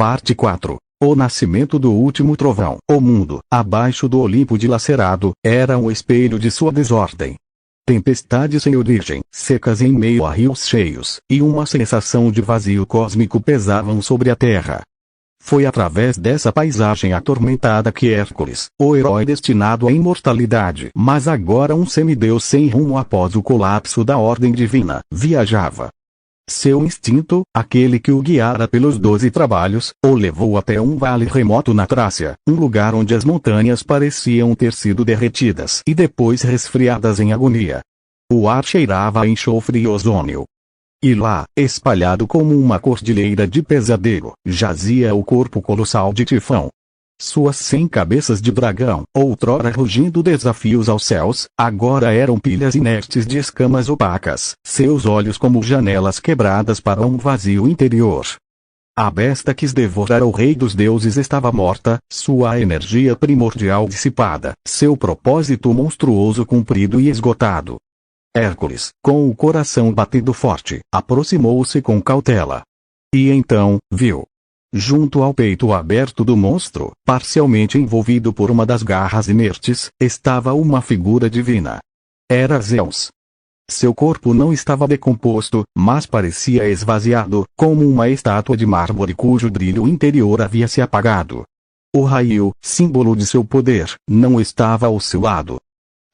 Parte 4. O nascimento do último trovão. O mundo, abaixo do Olimpo dilacerado, era um espelho de sua desordem. Tempestades sem origem, secas em meio a rios cheios, e uma sensação de vazio cósmico pesavam sobre a terra. Foi através dessa paisagem atormentada que Hércules, o herói destinado à imortalidade, mas agora um semideus sem rumo após o colapso da ordem divina, viajava. Seu instinto, aquele que o guiara pelos 12 trabalhos, o levou até um vale remoto na Trácia, um lugar onde as montanhas pareciam ter sido derretidas e depois resfriadas em agonia. O ar cheirava a enxofre e ozônio. E lá, espalhado como uma cordilheira de pesadelo, jazia o corpo colossal de Tifão. Suas 100 cabeças de dragão, outrora rugindo desafios aos céus, agora eram pilhas inertes de escamas opacas, seus olhos como janelas quebradas para um vazio interior. A besta quis devorar o rei dos deuses estava morta, sua energia primordial dissipada, seu propósito monstruoso cumprido e esgotado. Hércules, com o coração batendo forte, aproximou-se com cautela. E então, viu. Junto ao peito aberto do monstro, parcialmente envolvido por uma das garras inertes, estava uma figura divina. Era Zeus. Seu corpo não estava decomposto, mas parecia esvaziado, como uma estátua de mármore cujo brilho interior havia se apagado. O raio, símbolo de seu poder, não estava ao seu lado.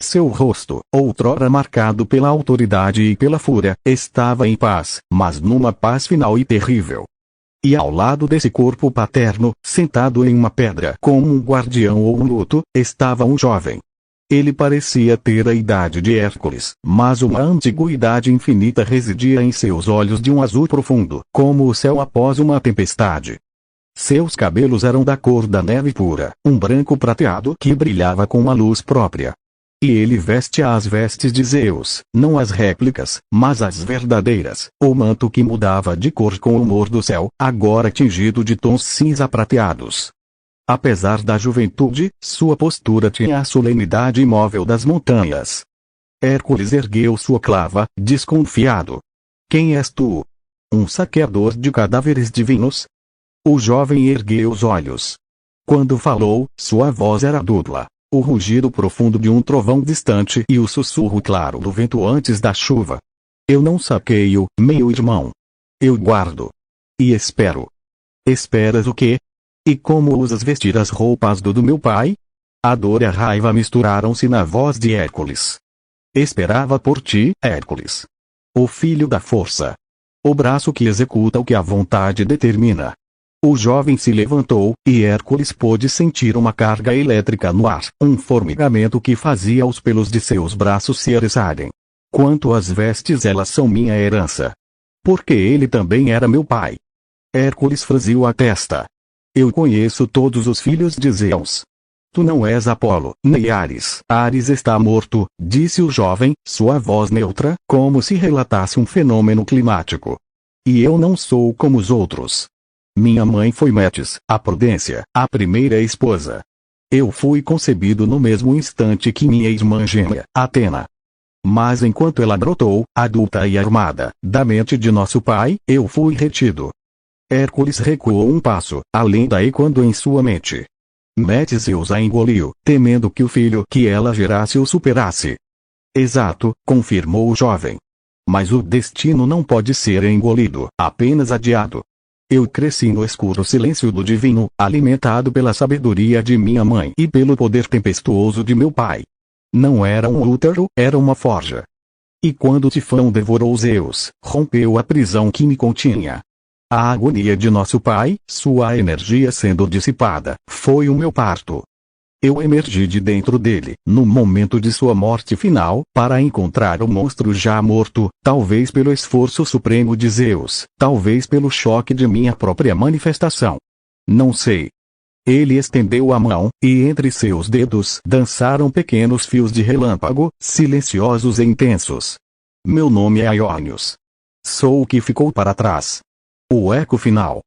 Seu rosto, outrora marcado pela autoridade e pela fúria, estava em paz, mas numa paz final e terrível. E ao lado desse corpo paterno, sentado em uma pedra como um guardião ou um luto, estava um jovem. Ele parecia ter a idade de Hércules, mas uma antiguidade infinita residia em seus olhos de um azul profundo, como o céu após uma tempestade. Seus cabelos eram da cor da neve pura, um branco prateado que brilhava com uma luz própria. E ele veste as vestes de Zeus, não as réplicas, mas as verdadeiras, o manto que mudava de cor com o humor do céu, agora tingido de tons cinza prateados. Apesar da juventude, sua postura tinha a solenidade imóvel das montanhas. Hércules ergueu sua clava, desconfiado. Quem és tu? Um saqueador de cadáveres divinos? O jovem ergueu os olhos. Quando falou, sua voz era dupla. O rugido profundo de um trovão distante e o sussurro claro do vento antes da chuva. Eu não saqueio, meu irmão. Eu guardo. E espero. Esperas o quê? E como ousas vestir as roupas do meu pai? A dor e a raiva misturaram-se na voz de Hércules. Esperava por ti, Hércules. O filho da força. O braço que executa o que a vontade determina. O jovem se levantou, e Hércules pôde sentir uma carga elétrica no ar, um formigamento que fazia os pelos de seus braços se eriçarem. Quanto às vestes, elas são minha herança. Porque ele também era meu pai. Hércules franziu a testa. Eu conheço todos os filhos de Zeus. Tu não és Apolo, nem Ares. Ares está morto, disse o jovem, sua voz neutra, como se relatasse um fenômeno climático. E eu não sou como os outros. Minha mãe foi Metis, a Prudência, a primeira esposa. Eu fui concebido no mesmo instante que minha irmã gêmea, Atena. Mas enquanto ela brotou, adulta e armada, da mente de nosso pai, eu fui retido. Hércules recuou um passo, além daí quando em sua mente. Metis Zeus a engoliu, temendo que o filho que ela gerasse o superasse. Exato, confirmou o jovem. Mas o destino não pode ser engolido, apenas adiado. Eu cresci no escuro silêncio do divino, alimentado pela sabedoria de minha mãe e pelo poder tempestuoso de meu pai. Não era um útero, era uma forja. E quando Tifão devorou Zeus, rompeu a prisão que me continha. A agonia de nosso pai, sua energia sendo dissipada, foi o meu parto. Eu emergi de dentro dele, no momento de sua morte final, para encontrar o monstro já morto, talvez pelo esforço supremo de Zeus, talvez pelo choque de minha própria manifestação. Não sei. Ele estendeu a mão, e entre seus dedos dançaram pequenos fios de relâmpago, silenciosos e intensos. Meu nome é Aionios. Sou o que ficou para trás. O eco final.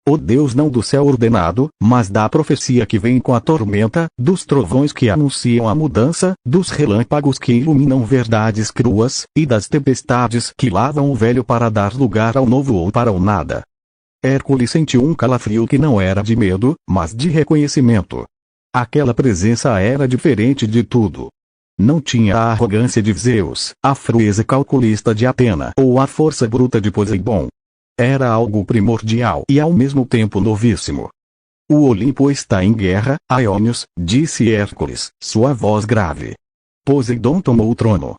O Deus não do céu ordenado, mas da profecia que vem com a tormenta, dos trovões que anunciam a mudança, dos relâmpagos que iluminam verdades cruas, e das tempestades que lavam o velho para dar lugar ao novo ou para o nada. Hércules sentiu um calafrio que não era de medo, mas de reconhecimento. Aquela presença era diferente de tudo. Não tinha a arrogância de Zeus, a frieza calculista de Atena ou a força bruta de Poseidon. Era algo primordial e ao mesmo tempo novíssimo. O Olimpo está em guerra, Aioníos, disse Hércules, sua voz grave. Poseidon tomou o trono.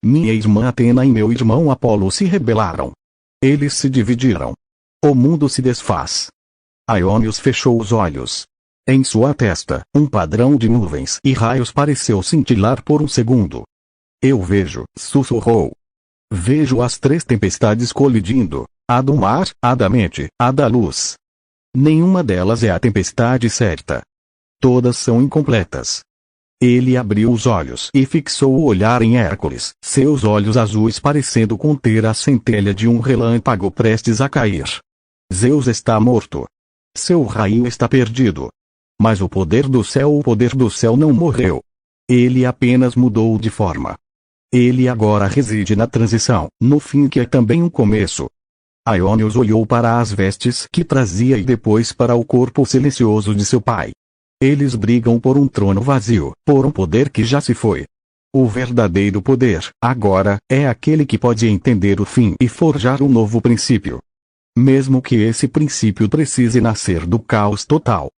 Minha irmã Atena e meu irmão Apolo se rebelaram. Eles se dividiram. O mundo se desfaz. Aioníos fechou os olhos. Em sua testa, um padrão de nuvens e raios pareceu cintilar por um segundo. Eu vejo, sussurrou. Vejo as 3 tempestades colidindo, a do mar, a da mente, a da luz. Nenhuma delas é a tempestade certa. Todas são incompletas. Ele abriu os olhos e fixou o olhar em Hércules, seus olhos azuis parecendo conter a centelha de um relâmpago prestes a cair. Zeus está morto. Seu raio está perdido. Mas o poder do céu não morreu. Ele apenas mudou de forma. Ele agora reside na transição, no fim que é também um começo. Aioníos olhou para as vestes que trazia e depois para o corpo silencioso de seu pai. Eles brigam por um trono vazio, por um poder que já se foi. O verdadeiro poder, agora, é aquele que pode entender o fim e forjar um novo princípio. Mesmo que esse princípio precise nascer do caos total.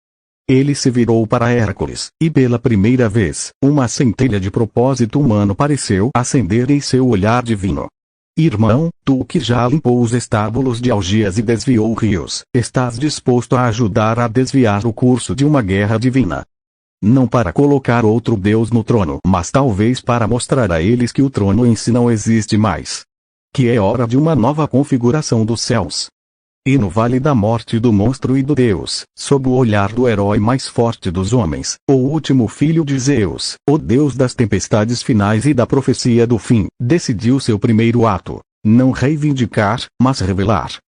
Ele se virou para Hércules, e pela primeira vez, uma centelha de propósito humano pareceu acender em seu olhar divino. Irmão, tu que já limpou os estábulos de Algias e desviou rios, estás disposto a ajudar a desviar o curso de uma guerra divina. Não para colocar outro Deus no trono, mas talvez para mostrar a eles que o trono em si não existe mais. Que é hora de uma nova configuração dos céus. E no vale da morte do monstro e do Deus, sob o olhar do herói mais forte dos homens, o último filho de Zeus, o Deus das tempestades finais e da profecia do fim, decidiu seu primeiro ato, não reivindicar, mas revelar.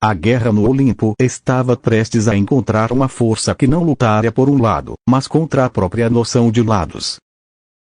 A guerra no Olimpo estava prestes a encontrar uma força que não lutaria por um lado, mas contra a própria noção de lados.